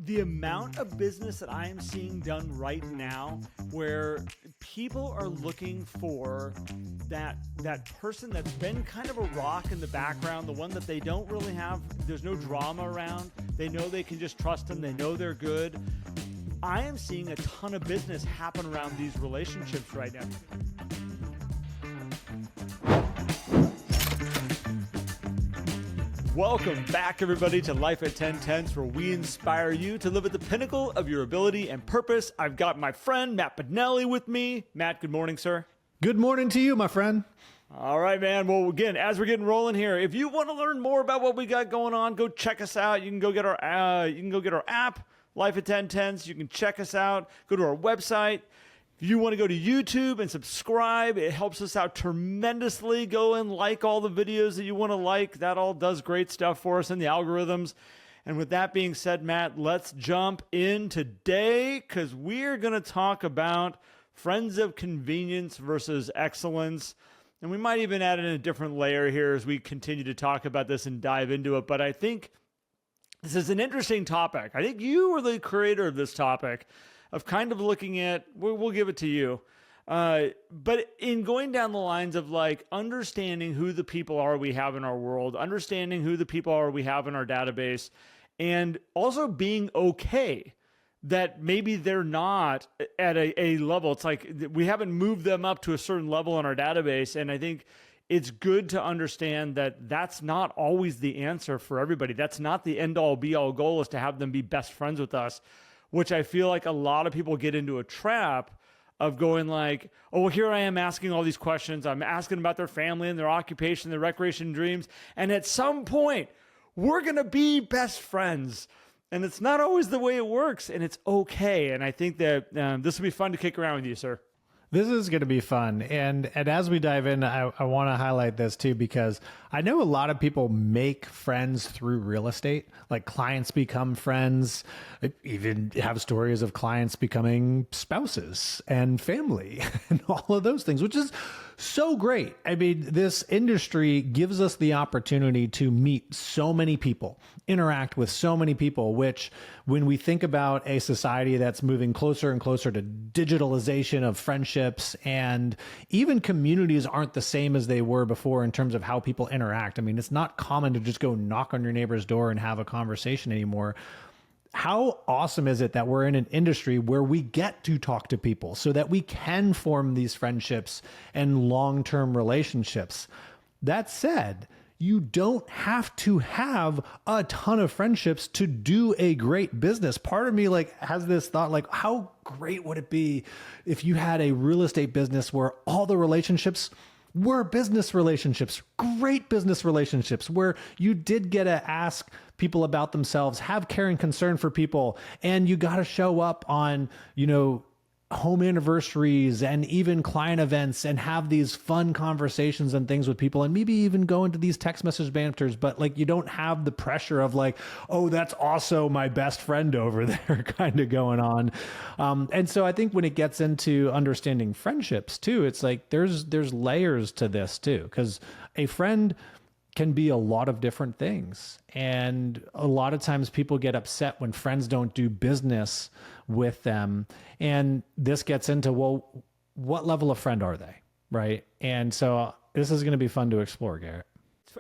the amount of business that I am seeing done right now where people are looking for that person that's been kind of a rock in the background, the one that they don't really have, there's no drama around. They know they can just trust them. They know they're good. I am seeing a ton of business happen around these relationships right now. Welcome back, everybody, to Life at 10 Tenths, where we inspire you to live at the pinnacle of your ability and purpose. I've got my friend Matt Benelli with me. Matt, good morning, sir. Good morning to you, my friend. All right, man. Well, again, as we're getting rolling here, if you want to learn more about what we got going on, go check us out. You can go get our app, Life at 10 Tenths. You can check us out. Go to our website. If you want to go to YouTube and subscribe, it helps us out tremendously. Go and like all the videos that you want to like. That all does great stuff for us in the algorithms. And with that being said, Matt, let's jump in today because we're going to talk about friends of convenience versus excellence. And we might even add in a different layer here as we continue to talk about this and dive into it. But I think this is an interesting topic. I think you were the creator of this topic, of kind of looking at, we'll give it to you. But in going down the lines of like understanding who the people are we have in our world, understanding who the people are we have in our database, and also being okay that maybe they're not at a level. It's like we haven't moved them up to a certain level in our database. And I think it's good to understand that that's not always the answer for everybody. That's not the end all be all goal, is to have them be best friends with us, which I feel like a lot of people get into a trap of going like, oh, well, here I am asking all these questions. I'm asking about their family and their occupation, their recreation dreams. And at some point, we're going to be best friends. And it's not always the way it works, and it's okay. And I think that this will be fun to kick around with you, sir. This is going to be fun. And as we dive in, I want to highlight this too, because I know a lot of people make friends through real estate. Like clients become friends. I even have stories of clients becoming spouses and family and all of those things, which is so great. I mean, this industry gives us the opportunity to meet so many people, interact with so many people, which when we think about a society that's moving closer and closer to digitalization of friendships, and even communities aren't the same as they were before in terms of how people interact. I mean, it's not common to just go knock on your neighbor's door and have a conversation anymore. How awesome is it that we're in an industry where we get to talk to people so that we can form these friendships and long-term relationships? That said, you don't have to have a ton of friendships to do a great business. Part of me like has this thought, like, how great would it be if you had a real estate business where all the relationships were business relationships, great business relationships, where you did get to ask people about themselves, have care and concern for people, and you got to show up on, home anniversaries and even client events and have these fun conversations and things with people, and maybe even go into these text message banters, but like you don't have the pressure of like, oh, that's also my best friend over there kind of going on. And so I think when it gets into understanding friendships too, it's like there's layers to this too, because a friend can be a lot of different things. And a lot of times people get upset when friends don't do business with them. And this gets into, well, what level of friend are they? Right. And so this is going to be fun to explore, Garrett.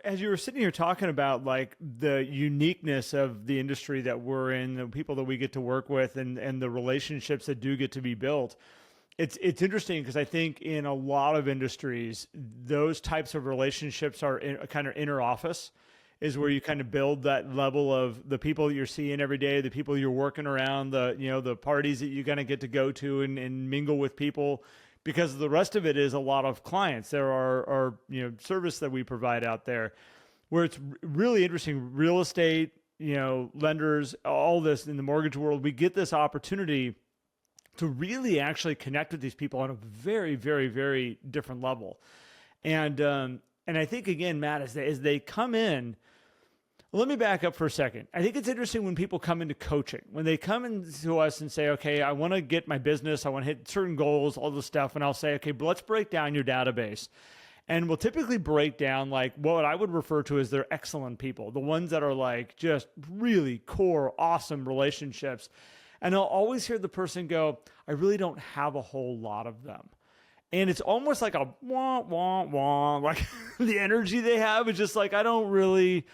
As you were sitting here talking about like the uniqueness of the industry that we're in, the people that we get to work with, and the relationships that do get to be built, it's interesting because I think in a lot of industries, those types of relationships are kind of inner office, is where you kind of build that level of the people that you're seeing every day, the people you're working around, the parties that you're going to get to go to and mingle with people, because the rest of it is a lot of clients. There are service that we provide out there where it's really interesting. Real estate, lenders, all this in the mortgage world, we get this opportunity to really actually connect with these people on a very, very, very different level. And I think, again, Matt, as they come in, let me back up for a second. I think it's interesting when people come into coaching, when they come into us and say, okay, I want to get my business, I want to hit certain goals, all this stuff. And I'll say, okay, but let's break down your database. and we'll typically break down like what I would refer to as their excellent people, the ones that are like just really core, awesome relationships. And I'll always hear the person go, I really don't have a whole lot of them. And it's almost like a wah, wah, wah. Like the energy they have is just like, I don't really.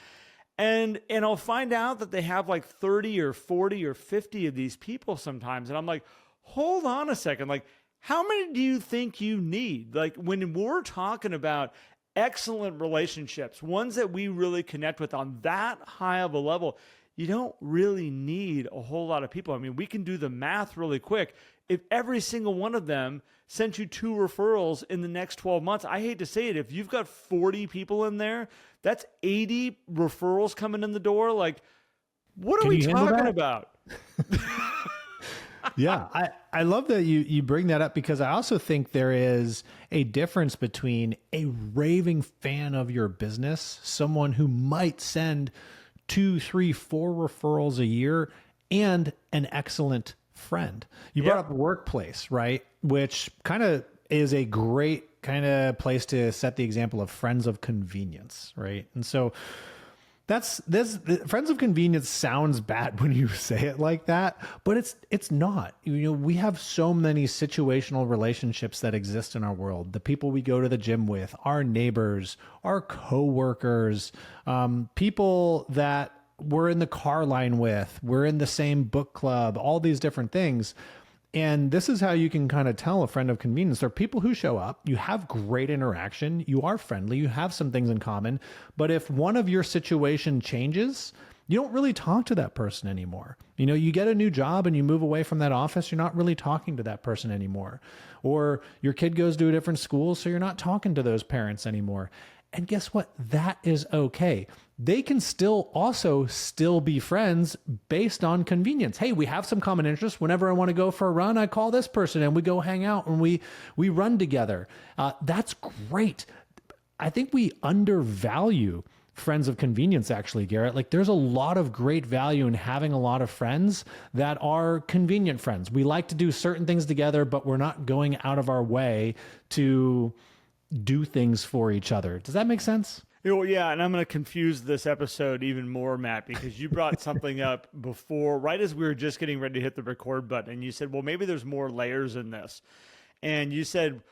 And I'll find out that they have like 30 or 40 or 50 of these people sometimes. And I'm like, hold on a second. Like, how many do you think you need? Like when we're talking about excellent relationships, ones that we really connect with on that high of a level, you don't really need a whole lot of people. I mean, we can do the math really quick. If every single one of them sent you 2 referrals in the next 12 months, I hate to say it, if you've got 40 people in there, that's 80 referrals coming in the door. Like, what are we talking about? Yeah, I love that you bring that up, because I also think there is a difference between a raving fan of your business, someone who might send 2, 3, 4 referrals a year, and an excellent friend. You brought up workplace, right? Which kind of is a great kind of place to set the example of friends of convenience, right? And so friends of convenience sounds bad when you say it like that, but it's not. You know, we have so many situational relationships that exist in our world. The people we go to the gym with, our neighbors, our coworkers, people that we're in the car line with, we're in the same book club, all these different things. And this is how you can kind of tell a friend of convenience. They're people who show up, you have great interaction, you are friendly, you have some things in common. But if one of your situation changes, you don't really talk to that person anymore. You know, you get a new job and you move away from that office, you're not really talking to that person anymore. Or your kid goes to a different school, so you're not talking to those parents anymore. And guess what? That is okay. They can still be friends based on convenience. Hey, we have some common interests. Whenever I want to go for a run, I call this person and we go hang out and we run together. That's great. I think we undervalue friends of convenience, actually, Garrett. Like, there's a lot of great value in having a lot of friends that are convenient friends. We like to do certain things together, but we're not going out of our way to do things for each other. Does that make sense? Well, yeah, and I'm going to confuse this episode even more, Matt, because you brought something up before, right as we were just getting ready to hit the record button, and you said, well, maybe there's more layers in this. And you said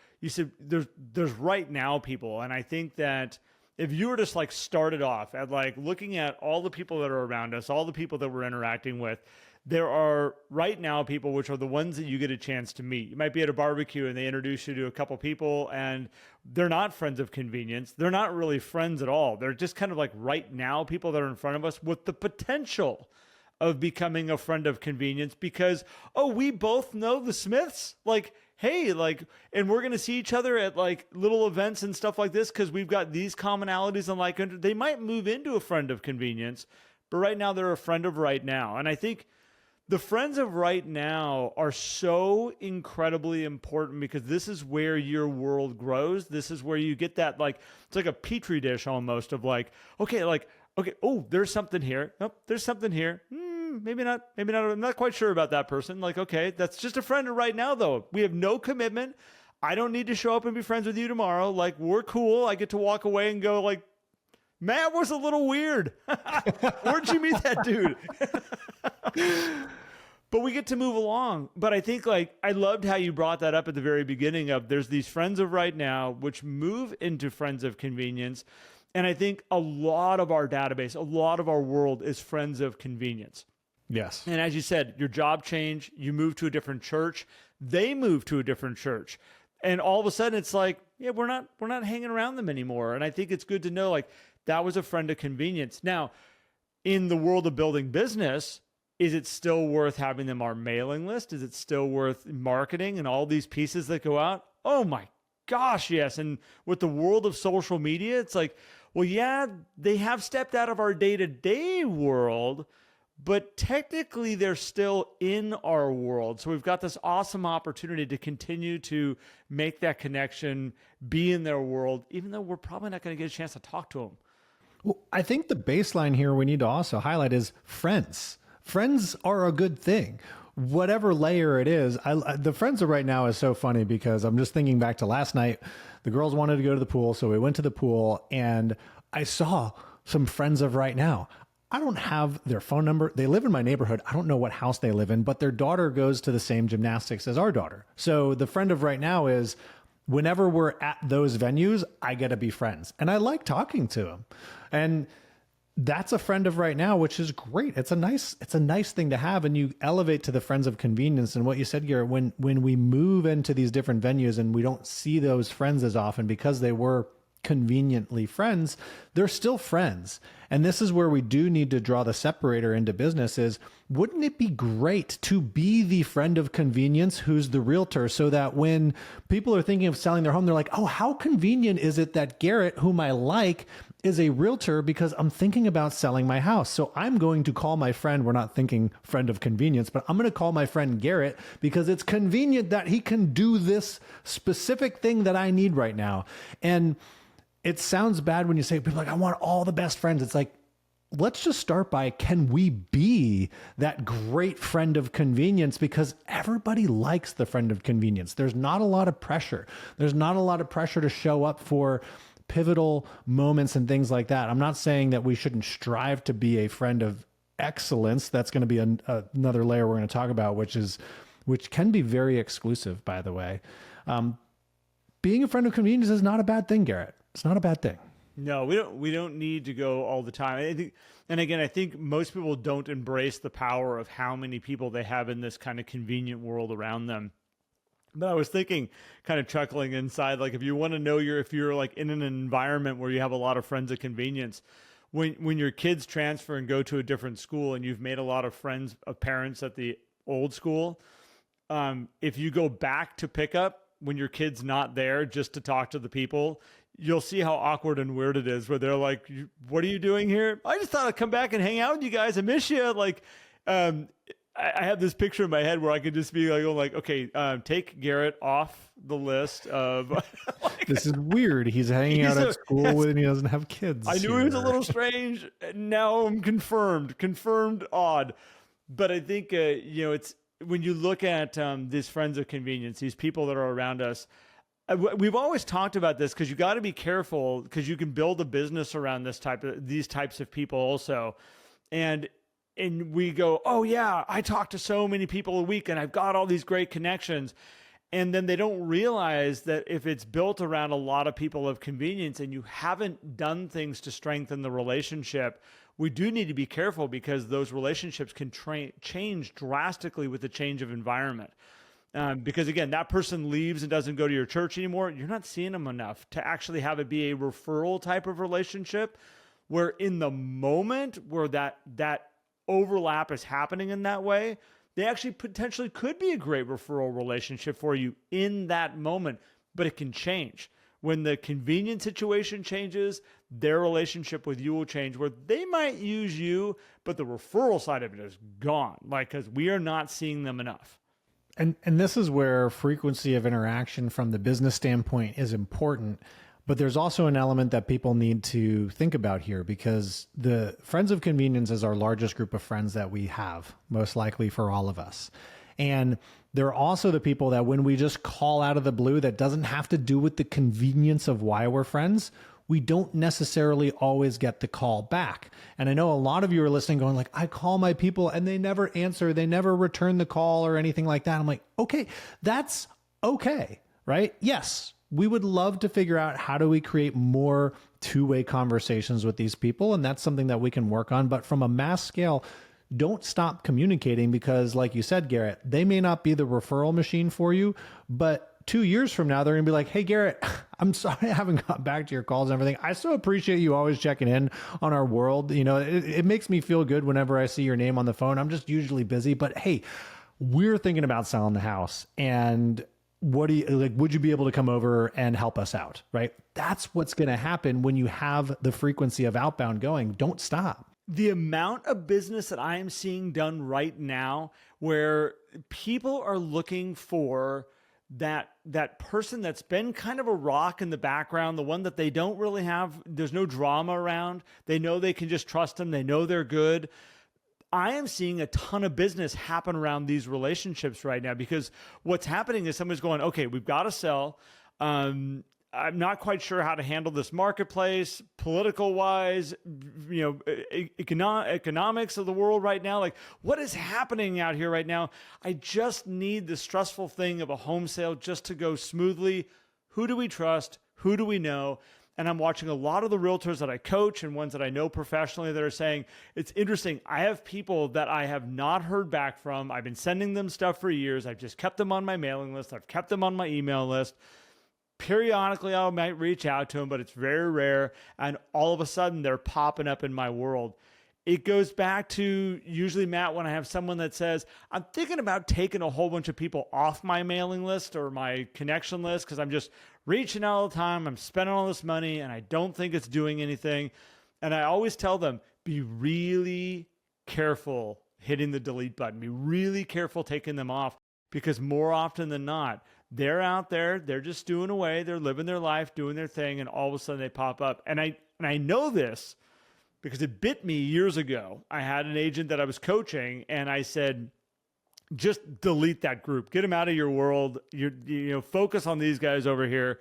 there's right now people, and I think that if you were just like started off at like looking at all the people that are around us, all the people that we're interacting with, there are right now people, which are the ones that you get a chance to meet. You might be at a barbecue and they introduce you to a couple people and they're not friends of convenience. They're not really friends at all. They're just kind of like right now people that are in front of us with the potential of becoming a friend of convenience because, oh, we both know the Smiths. Like, hey, like, and we're going to see each other at like little events and stuff like this because we've got these commonalities and like, they might move into a friend of convenience, but right now they're a friend of right now. And I think the friends of right now are so incredibly important because this is where your world grows. This is where you get that, like, it's like a petri dish almost of like, okay, oh, there's something here. Oh, there's something here. Maybe not. I'm not quite sure about that person. Like, okay, that's just a friend right now, though. We have no commitment. I don't need to show up and be friends with you tomorrow. Like, we're cool. I get to walk away and go like, Matt was a little weird. Where'd you meet that dude? But we get to move along. But I think like I loved how you brought that up at the very beginning of there's these friends of right now, which move into friends of convenience. And I think a lot of our database, a lot of our world is friends of convenience. Yes. And as you said, your job changed, you move to a different church, they move to a different church. And all of a sudden it's like, yeah, we're not hanging around them anymore. And I think it's good to know like that was a friend of convenience. Now, in the world of building business, is it still worth having them on our mailing list? Is it still worth marketing and all these pieces that go out? Oh my gosh, yes. And with the world of social media, it's like, well, yeah, they have stepped out of our day-to-day world, but technically they're still in our world. So we've got this awesome opportunity to continue to make that connection, be in their world, even though we're probably not going to get a chance to talk to them. Well, I think the baseline here we need to also highlight is friends. Friends are a good thing. whatever layer it is, the friends of right now is so funny because I'm just thinking back to last night. The girls wanted to go to the pool, so we went to the pool, and I saw some friends of right now. I don't have their phone number. They live in my neighborhood. I don't know what house they live in, but their daughter goes to the same gymnastics as our daughter. So the friend of right now is whenever we're at those venues, I get to be friends. And I like talking to them. And that's a friend of right now, which is great. It's a nice thing to have. And you elevate to the friends of convenience. And what you said, Garrett, when we move into these different venues and we don't see those friends as often because they were conveniently friends, they're still friends. And this is where we do need to draw the separator into business is, wouldn't it be great to be the friend of convenience who's the realtor, so that when people are thinking of selling their home, they're like, oh, how convenient is it that Garrett, whom I like, is a realtor because I'm thinking about selling my house. So I'm going to call my friend. We're not thinking friend of convenience, but I'm going to call my friend Garrett because it's convenient that he can do this specific thing that I need right now. And it sounds bad when you say, people are like, I want all the best friends. It's like, let's just start by, can we be that great friend of convenience? Because everybody likes the friend of convenience. There's not a lot of pressure. There's not a lot of pressure to show up for pivotal moments and things like that. I'm not saying that we shouldn't strive to be a friend of excellence. That's going to be another layer we're going to talk about, which can be very exclusive, by the way. Being a friend of convenience is not a bad thing, Garrett. It's not a bad thing. No, we don't need to go all the time. I think most people don't embrace the power of how many people they have in this kind of convenient world around them. But I was thinking, kind of chuckling inside, like if you want to know if you're like in an environment where you have a lot of friends of convenience, when your kids transfer and go to a different school and you've made a lot of friends of parents at the old school, if you go back to pickup when your kid's not there just to talk to the people, you'll see how awkward and weird it is where they're like, what are you doing here? I just thought I'd come back and hang out with you guys. I miss you. Like, I have this picture in my head where I could just be like, okay, take Garrett off the list of. Like, this is weird. He's hanging out at school and he doesn't have kids. I knew he was a little strange. Now I'm confirmed odd. But I think, it's when you look at these friends of convenience, these people that are around us, we've always talked about this because you got to be careful because you can build a business around these types of people also. And we go, oh yeah, I talk to so many people a week and I've got all these great connections. And then they don't realize that if it's built around a lot of people of convenience and you haven't done things to strengthen the relationship, we do need to be careful because those relationships can change drastically with the change of environment. Because again, that person leaves and doesn't go to your church anymore. You're not seeing them enough to actually have it be a referral type of relationship where in the moment where that overlap is happening in that way, they actually potentially could be a great referral relationship for you in that moment, but it can change. When the convenient situation changes, their relationship with you will change where they might use you, but the referral side of it is gone. Like, because we are not seeing them enough. And this is where frequency of interaction from the business standpoint is important. But there's also an element that people need to think about here because the friends of convenience is our largest group of friends that we have, most likely for all of us. And they're also the people that when we just call out of the blue, that doesn't have to do with the convenience of why we're friends, we don't necessarily always get the call back. And I know a lot of you are listening going like, I call my people and they never answer, they never return the call or anything like that. I'm like, okay, that's okay, right? Yes, we would love to figure out how do we create more two-way conversations with these people. And that's something that we can work on. But from a mass scale, don't stop communicating because like you said, Garrett, they may not be the referral machine for you, but 2 years from now, they're going to be like, hey, Garrett, I'm sorry I haven't got back to your calls and everything. I so appreciate you always checking in on our world. You know, it makes me feel good whenever I see your name on the phone. I'm just usually busy, but hey, we're thinking about selling the house. And what do you like? Would you be able to come over and help us out? Right? That's what's going to happen when you have the frequency of outbound going. Don't stop. The amount of business that I am seeing done right now where people are looking for that person that's been kind of a rock in the background, the one that they don't really have, there's no drama around. They know they can just trust them. They know they're good. I am seeing a ton of business happen around these relationships right now, because what's happening is somebody's going, okay, we've got to sell. I'm not quite sure how to handle this marketplace, political wise, economics of the world right now. Like, what is happening out here right now? I just need the stressful thing of a home sale just to go smoothly. Who do we trust? Who do we know? And I'm watching a lot of the realtors that I coach and ones that I know professionally that are saying, it's interesting. I have people that I have not heard back from. I've been sending them stuff for years. I've just kept them on my mailing list. I've kept them on my email list. Periodically, I might reach out to them, but it's very rare. And all of a sudden, they're popping up in my world. It goes back to usually, Matt, when I have someone that says, I'm thinking about taking a whole bunch of people off my mailing list or my connection list because I'm just reaching out all the time. I'm spending all this money and I don't think it's doing anything. And I always tell them, be really careful hitting the delete button. Be really careful taking them off, because more often than not, they're out there, they're just doing away, they're living their life, doing their thing, and all of a sudden they pop up. And I know this because it bit me years ago. I had an agent that I was coaching, and I said, just delete that group. Get them out of your world. Focus on these guys over here.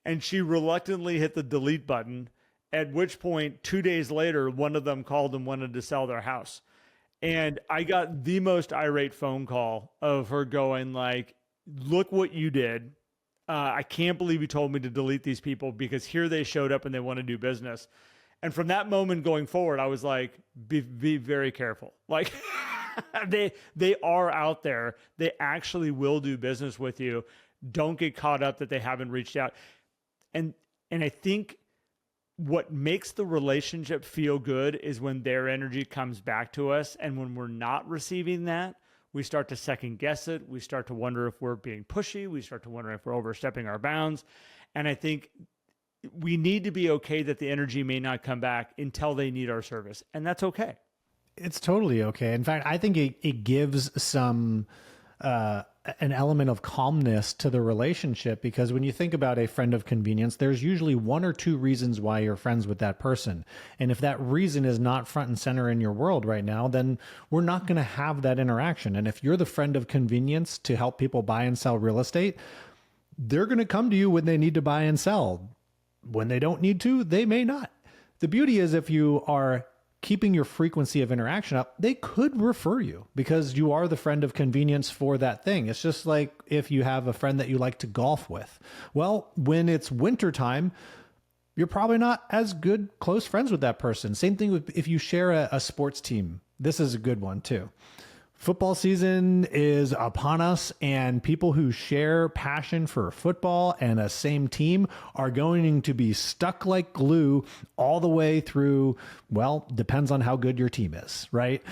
And she reluctantly hit the delete button, at which point 2 days later, one of them called and wanted to sell their house. And I got the most irate phone call of her going like, look what you did. I can't believe you told me to delete these people, because here they showed up and they want to do business. And from that moment going forward, I was like, be very careful. Like they are out there. They actually will do business with you. Don't get caught up that they haven't reached out. And I think what makes the relationship feel good is when their energy comes back to us. And when we're not receiving that, we start to second guess it. We start to wonder if we're being pushy. We start to wonder if we're overstepping our bounds. And I think we need to be okay that the energy may not come back until they need our service. And that's okay. It's totally okay. In fact, I think it gives some an element of calmness to the relationship, because when you think about a friend of convenience, there's usually one or two reasons why you're friends with that person. And if that reason is not front and center in your world right now, then we're not going to have that interaction. And if you're the friend of convenience to help people buy and sell real estate, they're going to come to you when they need to buy and sell. When they don't need to, they may not. The beauty is, if you are keeping your frequency of interaction up, they could refer you because you are the friend of convenience for that thing. It's just like if you have a friend that you like to golf with. Well, when it's wintertime, you're probably not as good close friends with that person. Same thing with if you share a sports team. This is a good one too. Football season is upon us, and people who share passion for football and a same team are going to be stuck like glue all the way through. Well, depends on how good your team is, right?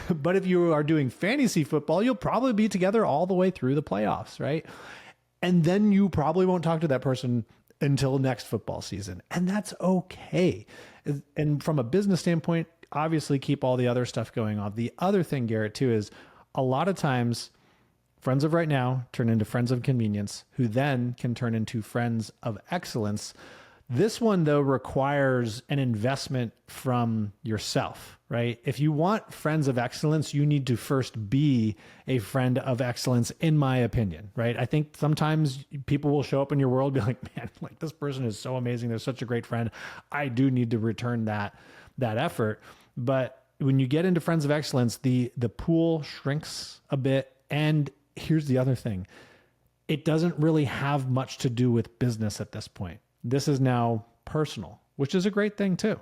But if you are doing fantasy football, you'll probably be together all the way through the playoffs, right? And then you probably won't talk to that person until next football season. And that's okay. And from a business standpoint, obviously keep all the other stuff going on. The other thing, Garrett, too, is a lot of times friends of right now turn into friends of convenience, who then can turn into friends of excellence. This one, though, requires an investment from yourself, right? If you want friends of excellence, you need to first be a friend of excellence, in my opinion, right? I think sometimes people will show up in your world and be like, man, like this person is so amazing. They're such a great friend. I do need to return that effort. But when you get into friends of excellence, the pool shrinks a bit. And here's the other thing. It doesn't really have much to do with business at this point. This is now personal, which is a great thing too.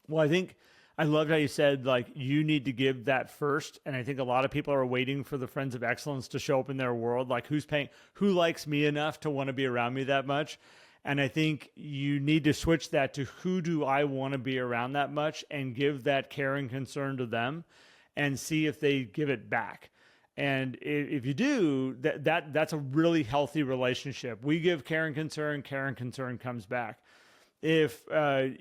Well, I think I loved how you said, like, you need to give that first. And I think a lot of people are waiting for the friends of excellence to show up in their world. Like, who likes me enough to want to be around me that much? And I think you need to switch that to who do I want to be around that much, and give that care and concern to them and see if they give it back. And if you do, that's a really healthy relationship. We give care and concern comes back. If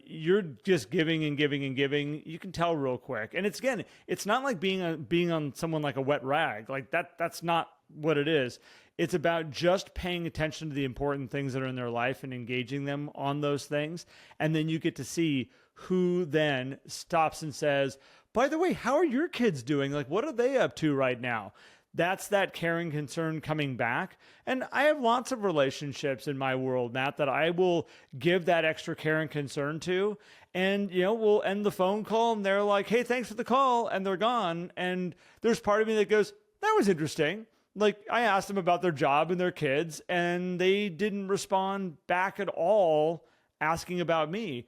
you're just giving and giving and giving, you can tell real quick. And it's not like being on someone like a wet rag. Like that's not what it is. It's about just paying attention to the important things that are in their life and engaging them on those things. And then you get to see who then stops and says, by the way, how are your kids doing? Like, what are they up to right now? That's that caring concern coming back. And I have lots of relationships in my world, Matt, that I will give that extra care and concern to. And, we'll end the phone call and they're like, hey, thanks for the call. And they're gone. And there's part of me that goes, that was interesting. Like, I asked them about their job and their kids, and they didn't respond back at all asking about me.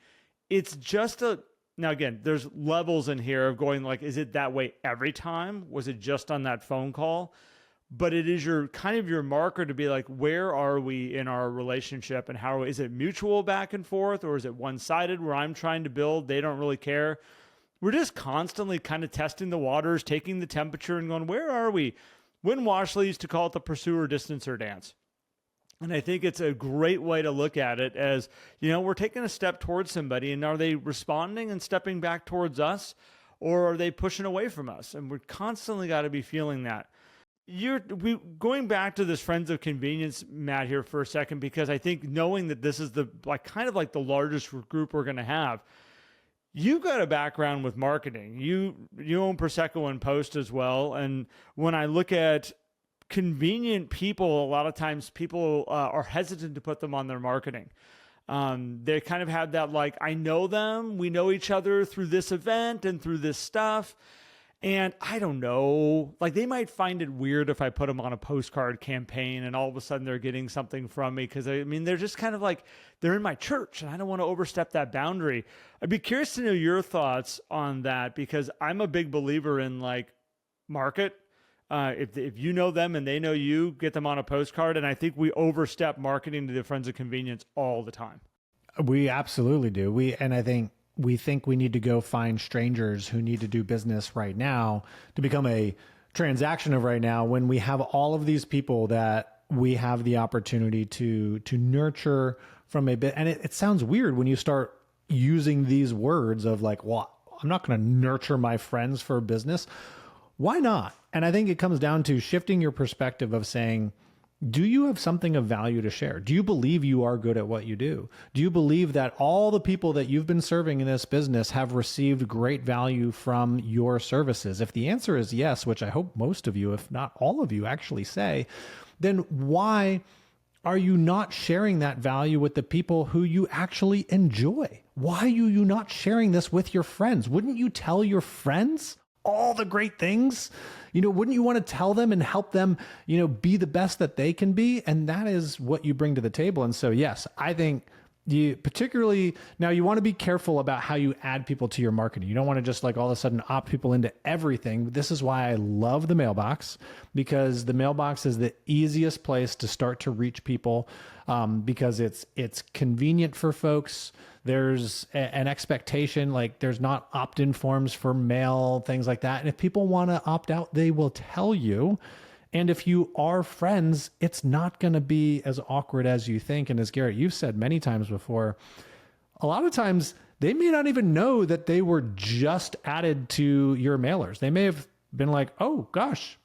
It's just now again, there's levels in here of going like, is it that way every time? Was it just on that phone call? But it is your kind of your marker to be like, where are we in our relationship, and is it mutual back and forth, or is it one-sided where I'm trying to build, they don't really care? We're just constantly kind of testing the waters, taking the temperature and going, where are we? Win Washley used to call it the pursuer distancer dance. And I think it's a great way to look at it as, we're taking a step towards somebody, and are they responding and stepping back towards us, or are they pushing away from us? And we're constantly got to be feeling that. Going back to this friends of convenience, Matt, here for a second, because I think knowing that this is the kind of like the largest group we're going to have, you've got a background with marketing. You own Prosecco and Post as well. And when I look at convenient people, a lot of times people are hesitant to put them on their marketing. They kind of have that, like, I know them, we know each other through this event and through this stuff. And I don't know, like, they might find it weird if I put them on a postcard campaign and all of a sudden they're getting something from me. Cause they're just kind of like, they're in my church and I don't want to overstep that boundary. I'd be curious to know your thoughts on that, because I'm a big believer in like market. If you know them and they know you, get them on a postcard. And I think we overstep marketing to the friends of convenience all the time. We absolutely do. We think we need to go find strangers who need to do business right now to become a transaction of right now, when we have all of these people that we have the opportunity to nurture from a bit. And it sounds weird when you start using these words of like, well, I'm not going to nurture my friends for business. Why not? And I think it comes down to shifting your perspective of saying, do you have something of value to share? Do you believe you are good at what you do? Do you believe that all the people that you've been serving in this business have received great value from your services? If the answer is yes, which I hope most of you, if not all of you, actually say, then why are you not sharing that value with the people who you actually enjoy? Why are you not sharing this with your friends? Wouldn't you tell your friends all the great things? Wouldn't you want to tell them and help them, be the best that they can be? And that is what you bring to the table. And so, yes, I think you want to be careful about how you add people to your marketing. You don't want to just like all of a sudden opt people into everything. This is why I love the mailbox, because the mailbox is the easiest place to start to reach people, because it's convenient for folks. There's an expectation, like there's not opt-in forms for mail, things like that. And if people want to opt out, they will tell you. And if you are friends, it's not going to be as awkward as you think. And as Garrett, you've said many times before, a lot of times they may not even know that they were just added to your mailers. They may have been like, oh gosh,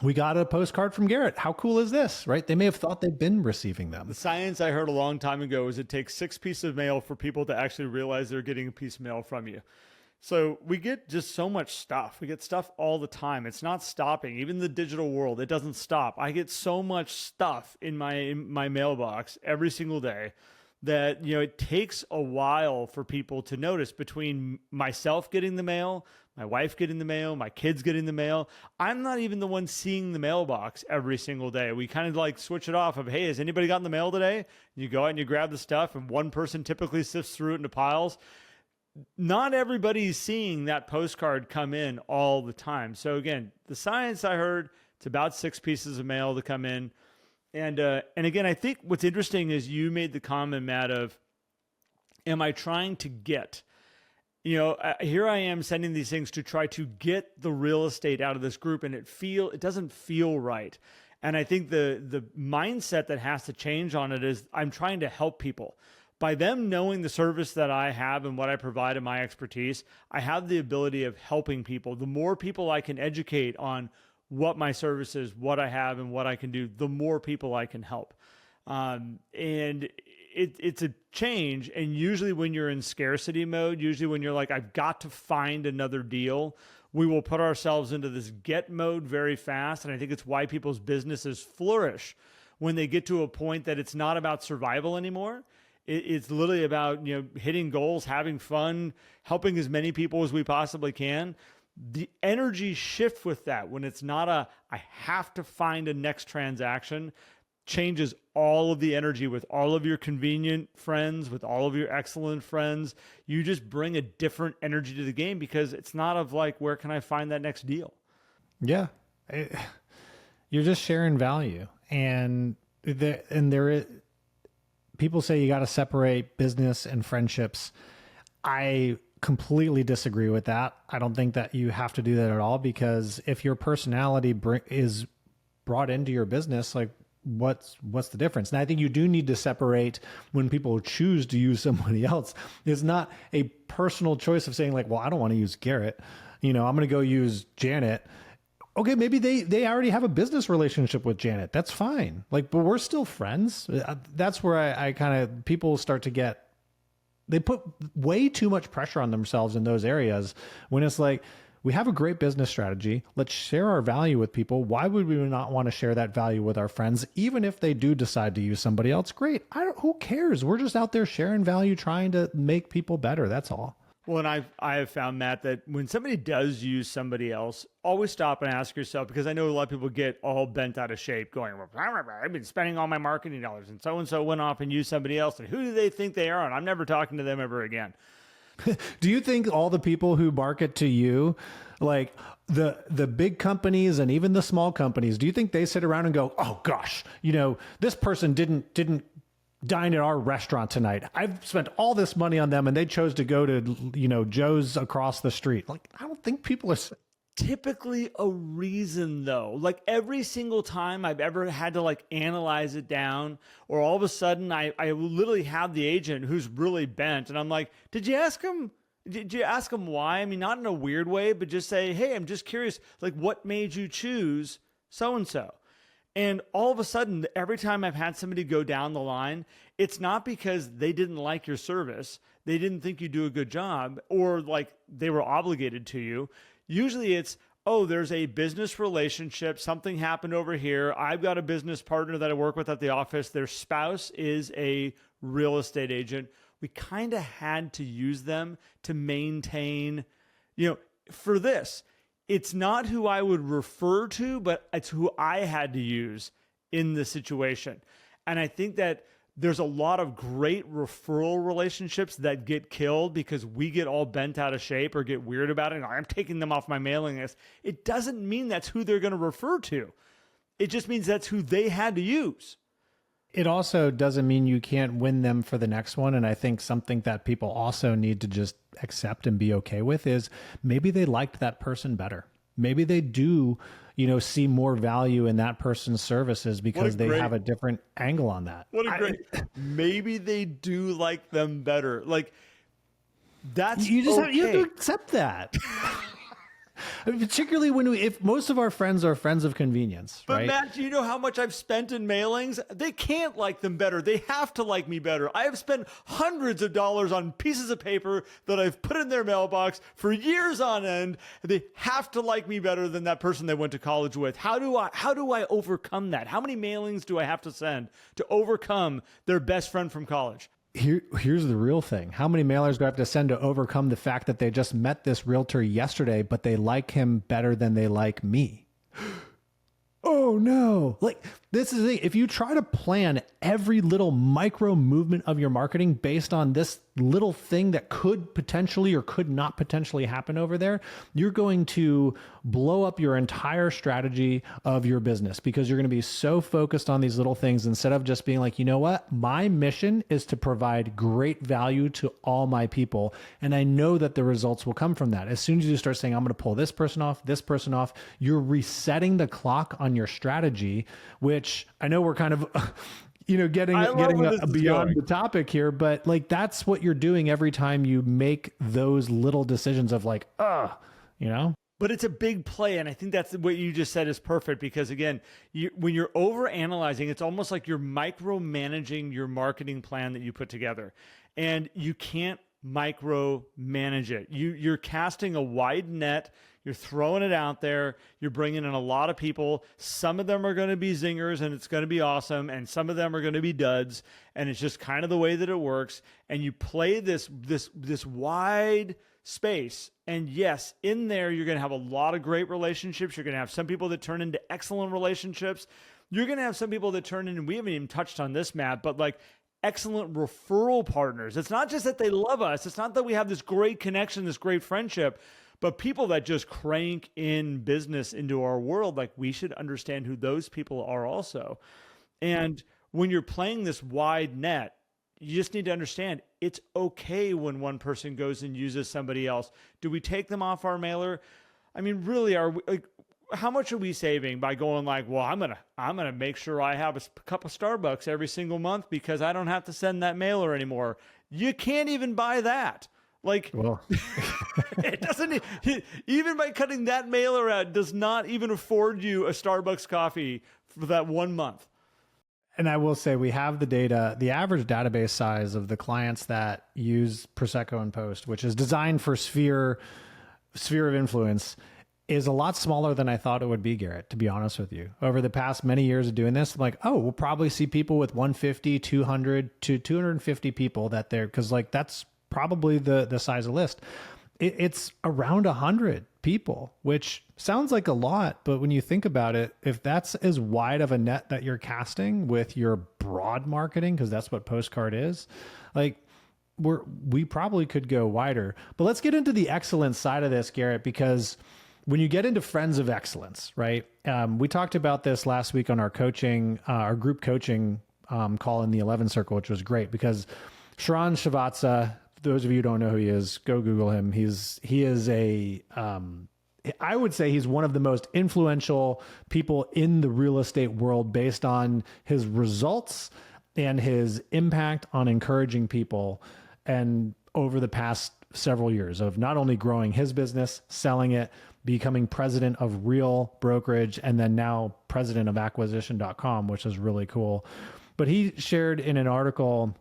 we got a postcard from Garrett. How cool is this, right? They may have thought they've been receiving them. The science I heard a long time ago is it takes 6 pieces of mail for people to actually realize they're getting a piece of mail from you. So we get just so much stuff. We get stuff all the time. It's not stopping. Even the digital world, it doesn't stop. I get so much stuff in my mailbox every single day that, it takes a while for people to notice, between myself getting the mail, my wife getting the mail, my kids getting the mail. I'm not even the one seeing the mailbox every single day. We kind of like switch it off of, hey, has anybody gotten the mail today? You go out and you grab the stuff, and one person typically sifts through it into piles. Not everybody's seeing that postcard come in all the time. So again, the science I heard, it's about 6 pieces of mail to come in. And again, I think what's interesting is you made the comment, Matt, of, am I trying to get? Here I am sending these things to try to get the real estate out of this group, and it doesn't feel right. And I think the mindset that has to change on it is, I'm trying to help people. By them knowing the service that I have and what I provide and my expertise, I have the ability of helping people. The more people I can educate on what my service is, what I have, and what I can do, the more people I can help. And it's a change. And usually when you're in scarcity mode, usually when you're like, I've got to find another deal, we will put ourselves into this get mode very fast. And I think it's why people's businesses flourish when they get to a point that it's not about survival anymore. It's literally about, hitting goals, having fun, helping as many people as we possibly can. The energy shift with that, when it's not I have to find a next transaction, changes all of the energy with all of your convenient friends, with all of your excellent friends. You just bring a different energy to the game because it's not of like, where can I find that next deal? Yeah. You're just sharing value. And there is, people say you got to separate business and friendships. I completely disagree with that. I don't think that you have to do that at all, because if your personality is brought into your business, like what's the difference? And I think you do need to separate when people choose to use somebody else. It's not a personal choice of saying like, well, I don't want to use Garrett. I'm going to go use Janet. Okay, maybe they already have a business relationship with Janet. That's fine. Like, but we're still friends. That's where I kind of, people start to get, they put way too much pressure on themselves in those areas when it's like, we have a great business strategy. Let's share our value with people. Why would we not want to share that value with our friends? Even if they do decide to use somebody else, great. Who cares? We're just out there sharing value, trying to make people better. That's all. Well, and I have found, Matt, that when somebody does use somebody else, always stop and ask yourself, because I know a lot of people get all bent out of shape going, I've been spending all my marketing dollars and so went off and used somebody else. And who do they think they are? And I'm never talking to them ever again. Do you think all the people who market to you, like the big companies and even the small companies, do you think they sit around and go, oh gosh, this person didn't dine at our restaurant tonight. I've spent all this money on them and they chose to go to, Joe's across the street. Like, I don't think people are typically a reason though. Like every single time I've ever had to like analyze it down, or all of a sudden I literally have the agent who's really bent and I'm like, did you ask him why? I mean, not in a weird way, but just say, hey, I'm just curious, like what made you choose so-and-so? And all of a sudden, every time I've had somebody go down the line, it's not because they didn't like your service, they didn't think you do a good job, or like they were obligated to you. Usually it's, oh, there's a business relationship, something happened over here. I've got a business partner that I work with at the office. Their spouse is a real estate agent. We kind of had to use them to maintain, for this. It's not who I would refer to, but it's who I had to use in the situation. And I think that there's a lot of great referral relationships that get killed because we get all bent out of shape or get weird about it. And I'm taking them off my mailing list. It doesn't mean that's who they're going to refer to. It just means that's who they had to use. It also doesn't mean you can't win them for the next one. And I think something that people also need to just accept and be okay with is maybe they liked that person better. Maybe they do, see more value in that person's services because they have a different angle on that. Maybe they do like them better. Like that's you just okay. you have to accept that. I mean, particularly if most of our friends are friends of convenience, but right? Matt, do you know how much I've spent in mailings? They can't like them better. They have to like me better. I have spent hundreds of dollars on pieces of paper that I've put in their mailbox for years on end. They have to like me better than that person they went to college with. How do I overcome that? How many mailings do I have to send to overcome their best friend from college? Here's the real thing. How many mailers do I have to send to overcome the fact that they just met this realtor yesterday, but they like him better than they like me? Oh no. Like, this is the thing. If you try to plan every little micro movement of your marketing based on this little thing that could potentially or could not potentially happen over there, you're going to blow up your entire strategy of your business because you're going to be so focused on these little things instead of just being like, you know what? My mission is to provide great value to all my people. And I know that the results will come from that. As soon as you start saying, I'm going to pull this person off, you're resetting the clock on your strategy, which I know we're kind of getting beyond the topic here, but like that's what you're doing every time you make those little decisions of like, But it's a big play, and I think that's what you just said is perfect because, again, when you're over analyzing, it's almost like you're micromanaging your marketing plan that you put together, and you can't micromanage it. You're casting a wide net. You're throwing it out there. You're bringing in a lot of people. Some of them are going to be zingers, and it's going to be awesome, and some of them are going to be duds, and it's just kind of the way that it works. And you play this wide space. And yes, in there, you're going to have a lot of great relationships. You're going to have some people that turn into excellent relationships. You're going to have some people that turn into, we haven't even touched on this, Matt, but like excellent referral partners. It's not just that they love us. It's not that we have this great connection, this great friendship, but people that just crank in business into our world. Like, we should understand who those people are also. And when you're playing this wide net, you just need to understand it's okay when one person goes and uses somebody else. Do we take them off our mailer? I mean, really, are we, like, how much are we saving by going like, well, I'm gonna make sure I have a cup of Starbucks every single month because I don't have to send that mailer anymore. You can't even buy that. Like, well, it doesn't even by cutting that mailer out does not even afford you a Starbucks coffee for that 1 month. And I will say we have the data, the average database size of the clients that use Prosecco and Post, which is designed for sphere of influence, is a lot smaller than I thought it would be, Garrett, to be honest with you. Over the past many years of doing this, I'm like, oh, we'll probably see people with 150, 200 to 250 people that they're, because like that's probably the size of list. It's around 100 people, which sounds like a lot, but when you think about it, if that's as wide of a net that you're casting with your broad marketing, because that's what Postcard is, like we probably could go wider. But let's get into the excellence side of this, Garrett, because when you get into friends of excellence, right? We talked about this last week on our coaching, our group coaching call in the 11 Circle, which was great because Sharran Srivatsaa, those of you who don't know who he is, go Google him. He is I would say he's one of the most influential people in the real estate world based on his results and his impact on encouraging people. And over the past several years of not only growing his business, selling it, becoming president of Real Brokerage, and then now president of acquisition.com, which is really cool. But he shared in an article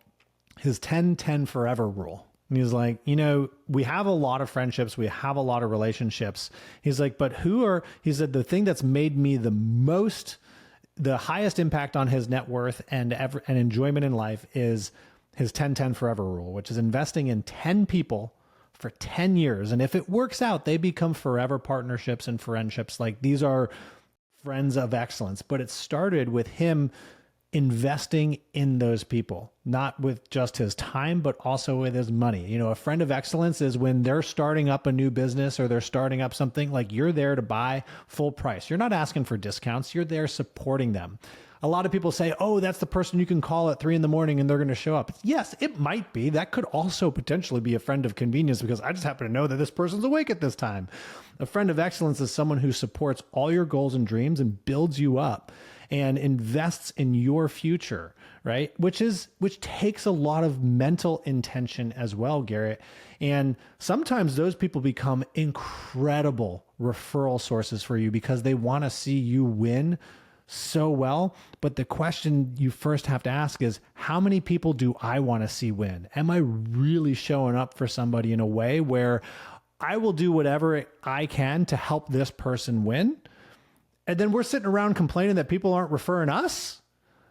his 10-10 forever rule. And he's like, you know, we have a lot of friendships. We have a lot of relationships. He's like, but he said, the thing that's made me the highest impact on his net worth and enjoyment in life is his 10-10 forever rule, which is investing in 10 people for 10 years. And if it works out, they become forever partnerships and friendships. Like, these are friends of excellence. But it started with him investing in those people, not with just his time, but also with his money. You know, a friend of excellence is when they're starting up a new business or they're starting up something, like, you're there to buy full price. You're not asking for discounts. You're there supporting them. A lot of people say, oh, that's the person you can call at 3 a.m. and they're going to show up. Yes, it might be. That could also potentially be a friend of convenience because I just happen to know that this person's awake at this time. A friend of excellence is someone who supports all your goals and dreams and builds you up and invests in your future, right? Which takes a lot of mental intention as well, Garrett. And sometimes those people become incredible referral sources for you because they want to see you win so well. But the question you first have to ask is, how many people do I want to see win? Am I really showing up for somebody in a way where I will do whatever I can to help this person win? And then we're sitting around complaining that people aren't referring us.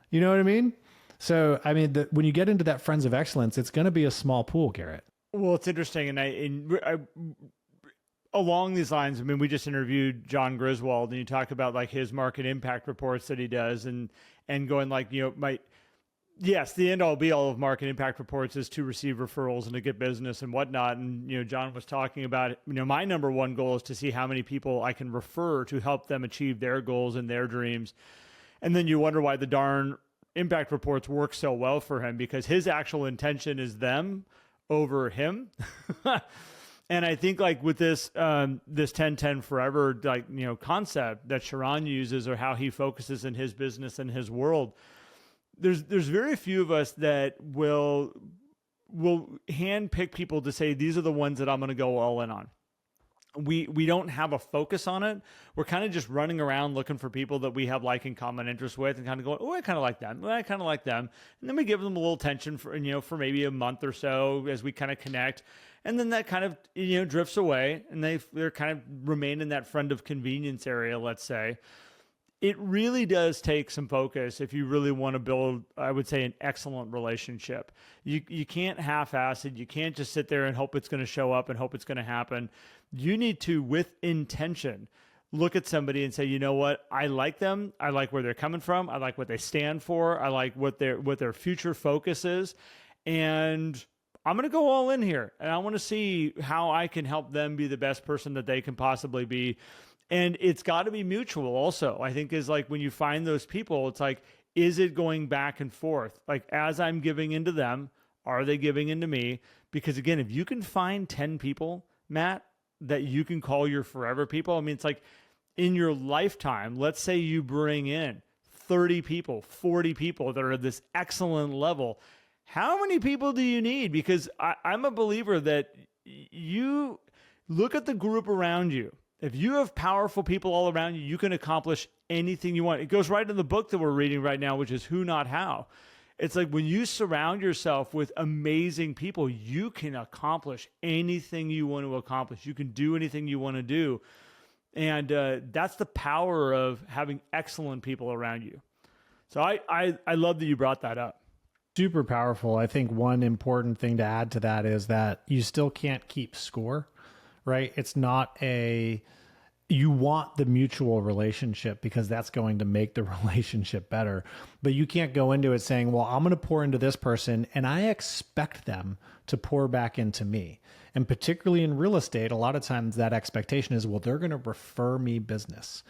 You know what I mean? So, I mean, when you get into that friends of excellence, it's going to be a small pool, Garrett. Well, it's interesting. And I along these lines, I mean, we just interviewed John Griswold, and you talk about like his market impact reports that he does and going like, you know, yes, the end all be all of market impact reports is to receive referrals and to get business and whatnot. And, you know, John was talking about, you know, my number one goal is to see how many people I can refer to help them achieve their goals and their dreams. And then you wonder why the darn impact reports work so well for him, because his actual intention is them over him. And I think like with this 10-10 forever, like, you know, concept that Sharran uses, or how he focuses in his business and his world, there's very few of us that will handpick people to say, these are the ones that I'm going to go all in on. we don't have a focus on it. We're kind of just running around looking for people that we have like in common interest with, and kind of going, oh, I kind of like them. Oh, I kind of like them. And then we give them a little attention for, for maybe a month or so as we kind of connect. And then that kind of, drifts away, and they're kind of remain in that friend of convenience area, let's say. It really does take some focus if you really want to build, I would say, an excellent relationship. You can't half-ass it. You can't just sit there and hope it's going to show up and hope it's going to happen. You need to, with intention, look at somebody and say, you know what? I like them. I like where they're coming from. I like what they stand for. I like what their future focus is. And I'm going to go all in here. And I want to see how I can help them be the best person that they can possibly be. And it's got to be mutual also. I think is like when you find those people, it's like, is it going back and forth? Like as I'm giving into them, are they giving into me? Because again, if you can find 10 people, Matt, that you can call your forever people, I mean, it's like in your lifetime, let's say you bring in 30 people, 40 people that are at this excellent level. How many people do you need? Because I'm a believer that you look at the group around you. If you have powerful people all around you, you can accomplish anything you want. It goes right in the book that we're reading right now, which is Who Not How. It's like when you surround yourself with amazing people, you can accomplish anything you want to accomplish. You can do anything you want to do. And that's the power of having excellent people around you. So I love that you brought that up. Super powerful. I think one important thing to add to that is that you still can't keep score, right? It's not you want the mutual relationship because that's going to make the relationship better. But you can't go into it saying, well, I'm going to pour into this person and I expect them to pour back into me. And particularly in real estate, a lot of times that expectation is, well, they're going to refer me business.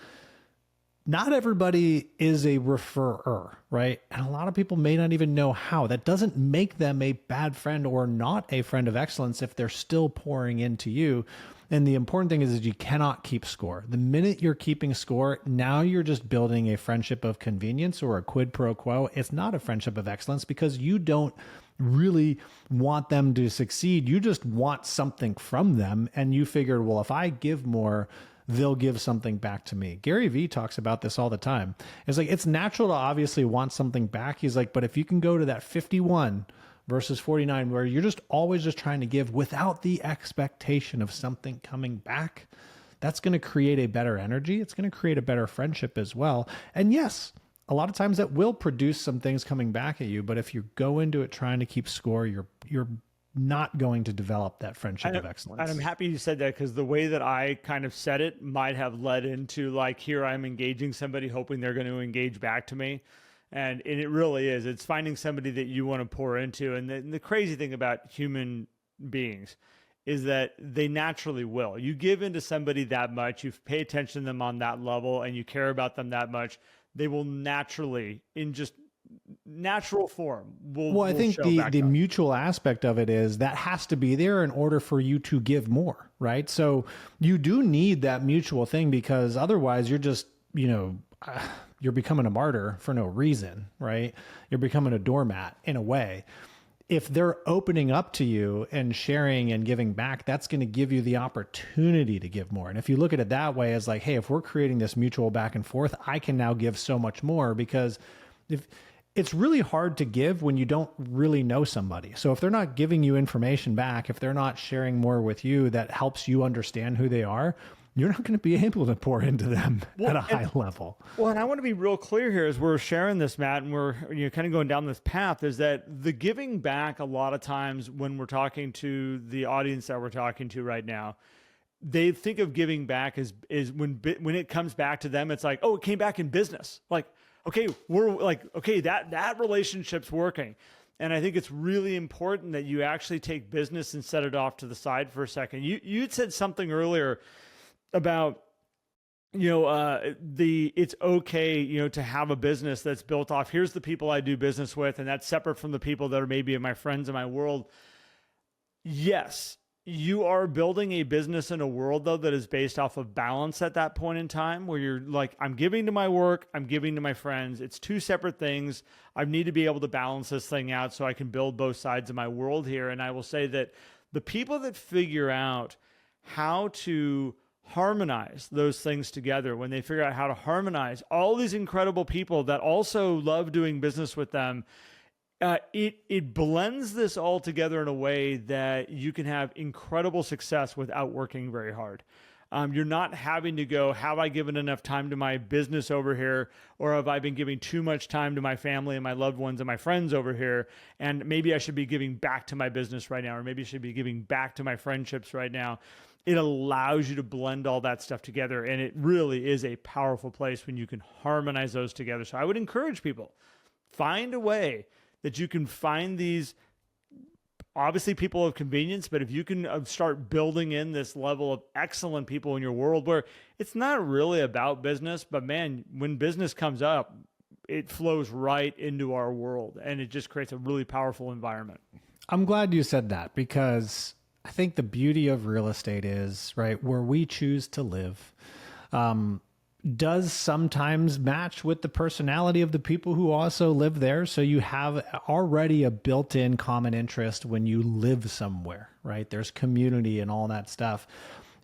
Not everybody is a referrer, right? And a lot of people may not even know how. That doesn't make them a bad friend or not a friend of excellence if they're still pouring into you. And the important thing is you cannot keep score. The minute you're keeping score, now you're just building a friendship of convenience or a quid pro quo. It's not a friendship of excellence because you don't really want them to succeed. You just want something from them. And you figured, well, if I give more, they'll give something back to me. Gary Vee talks about this all the time. It's like, it's natural to obviously want something back. He's like, but if you can go to that 51 versus 49, where you're just always just trying to give without the expectation of something coming back, that's going to create a better energy. It's going to create a better friendship as well. And yes, a lot of times that will produce some things coming back at you. But if you go into it trying to keep score, you're not going to develop that friendship of excellence. And I'm happy you said that because the way that I kind of said it might have led into like, here I'm engaging somebody hoping they're going to engage back to me. And it really is. It's finding somebody that you want to pour into. And the crazy thing about human beings is that they naturally will. You give into somebody that much, you pay attention to them on that level, and you care about them that much, they will naturally, in just natural form, I think the mutual aspect of it is that has to be there in order for you to give more, right? So you do need that mutual thing because otherwise you're just, you're becoming a martyr for no reason, right? You're becoming a doormat in a way. If they're opening up to you and sharing and giving back, that's going to give you the opportunity to give more. And if you look at it that way as like, hey, if we're creating this mutual back and forth, I can now give so much more because if it's really hard to give when you don't really know somebody. So if they're not giving you information back, if they're not sharing more with you that helps you understand who they are, you're not going to be able to pour into them at a high level. Well, and I want to be real clear here as we're sharing this, Matt, and we're kind of going down this path, is that the giving back a lot of times when we're talking to the audience that we're talking to right now, they think of giving back as when it comes back to them, it's like, oh, it came back in business. Like, okay, that relationship's working. And I think it's really important that you actually take business and set it off to the side for a second. You'd said something earlier about, it's okay, to have a business that's built off, here's the people I do business with, and that's separate from the people that are maybe my friends in my world. Yes, you are building a business in a world, though, that is based off of balance at that point in time where you're like, I'm giving to my work, I'm giving to my friends. It's two separate things. I need to be able to balance this thing out so I can build both sides of my world here. And I will say that the people that figure out how to harmonize those things together, when they figure out how to harmonize all these incredible people that also love doing business with them, it blends this all together in a way that you can have incredible success without working very hard. You're not having to go, have I given enough time to my business over here? Or have I been giving too much time to my family and my loved ones and my friends over here? And maybe I should be giving back to my business right now, or maybe I should be giving back to my friendships right now. It allows you to blend all that stuff together. And it really is a powerful place when you can harmonize those together. So I would encourage people, find a way that you can find these, obviously people of convenience, but if you can start building in this level of excellent people in your world where it's not really about business, but man, when business comes up, it flows right into our world and it just creates a really powerful environment. I'm glad you said that, because I think the beauty of real estate is, right, where we choose to live, does sometimes match with the personality of the people who also live there. So you have already a built-in common interest when you live somewhere, right? There's community and all that stuff.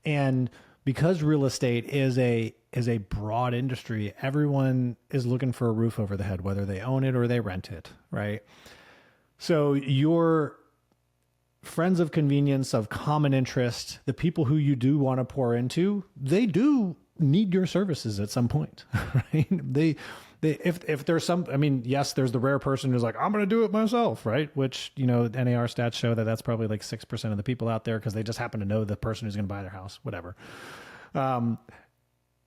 And because real estate is a broad industry, everyone is looking for a roof over the head, whether they own it or they rent it, right? So your friends of convenience, of common interest, the people who you do want to pour into, they do need your services at some point, right? If there's some, I mean, yes, there's the rare person who's like, I'm going to do it myself, right? Which, NAR stats show that that's probably like 6% of the people out there because they just happen to know the person who's going to buy their house, whatever.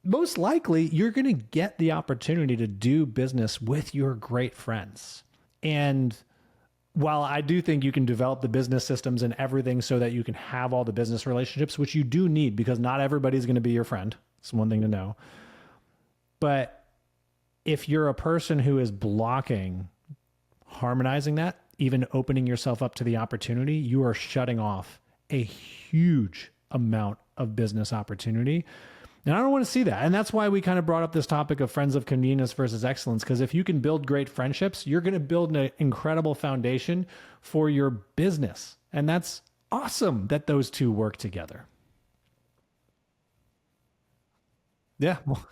Most likely, you're going to get the opportunity to do business with your great friends. And while I do think you can develop the business systems and everything so that you can have all the business relationships, which you do need, because not everybody's going to be your friend. It's one thing to know. But if you're a person who is blocking harmonizing that, even opening yourself up to the opportunity, you are shutting off a huge amount of business opportunity. And I don't want to see that. And that's why we kind of brought up this topic of friends of convenience versus excellence, because if you can build great friendships, you're going to build an incredible foundation for your business. And that's awesome that those two work together. Yeah. Well,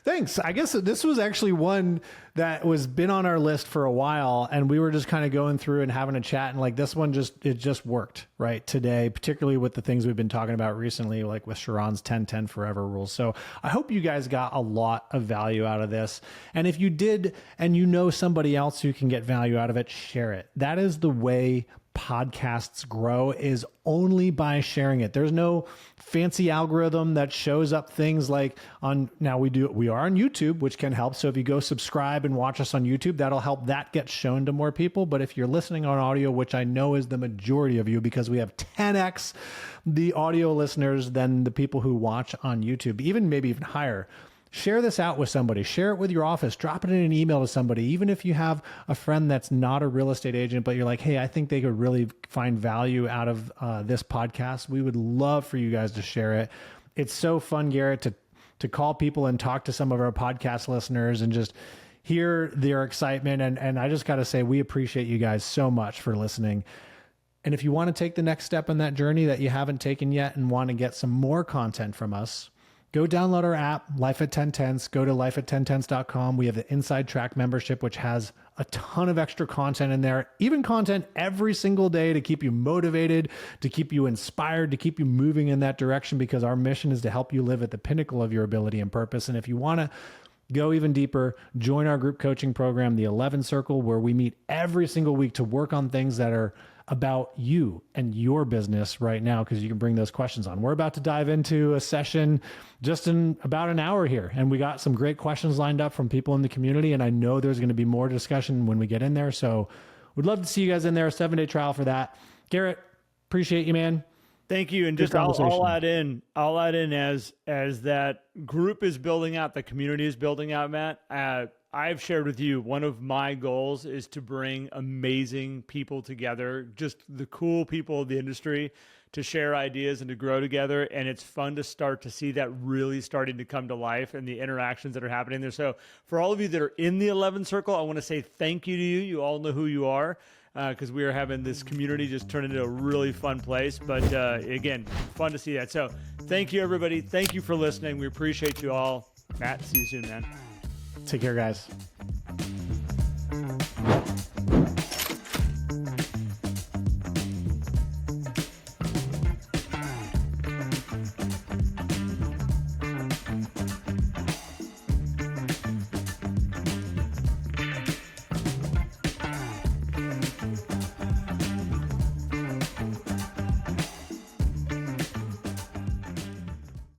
thanks. I guess this was actually one that was been on our list for a while, and we were just kind of going through and having a chat, and like this one it just worked right today, particularly with the things we've been talking about recently, like with Sharran's 10-10 forever rules. So I hope you guys got a lot of value out of this. And if you did, and you know somebody else who can get value out of it, share it. That is the way podcasts grow, is only by sharing it. There's no fancy algorithm that shows up things like we are on YouTube, which can help. So if you go subscribe and watch us on YouTube, that'll help that get shown to more people. But if you're listening on audio, which I know is the majority of you, because we have 10x the audio listeners than the people who watch on YouTube, maybe even higher. Share this out with somebody. Share it with your office. Drop it in an email to somebody. Even if you have a friend that's not a real estate agent, but you're like, hey, I think they could really find value out of this podcast, we would love for you guys to share it. It's so fun, Garrett, to call people and talk to some of our podcast listeners and just hear their excitement. And I just got to say, we appreciate you guys so much for listening. And if you want to take the next step in that journey that you haven't taken yet and want to get some more content from us, go download our app, Life at 1010s. Go to lifeat1010s.com. We have the Inside Track membership, which has a ton of extra content in there, even content every single day to keep you motivated, to keep you inspired, to keep you moving in that direction, because our mission is to help you live at the pinnacle of your ability and purpose. And if you want to go even deeper, join our group coaching program, the 11 Circle, where we meet every single week to work on things that are about you and your business right now, because you can bring those questions on. We're about to dive into a session just in about an hour here, and we got some great questions lined up from people in the community, and I know there's going to be more discussion when we get in there. So we'd love to see you guys in there. A 7-day trial for that. Garrett, appreciate you, man. Thank you. And just I'll add in as that group is building out, the community is building out, Matt. I've shared with you, one of my goals is to bring amazing people together, just the cool people of the industry, to share ideas and to grow together. And it's fun to start to see that really starting to come to life and the interactions that are happening there. So for all of you that are in the 11 circle, I want to say thank you to you. You all know who you are, because we are having this community just turn into a really fun place. But again, fun to see that. So thank you, everybody. Thank you for listening. We appreciate you all. Matt, see you soon, man. Take care, guys.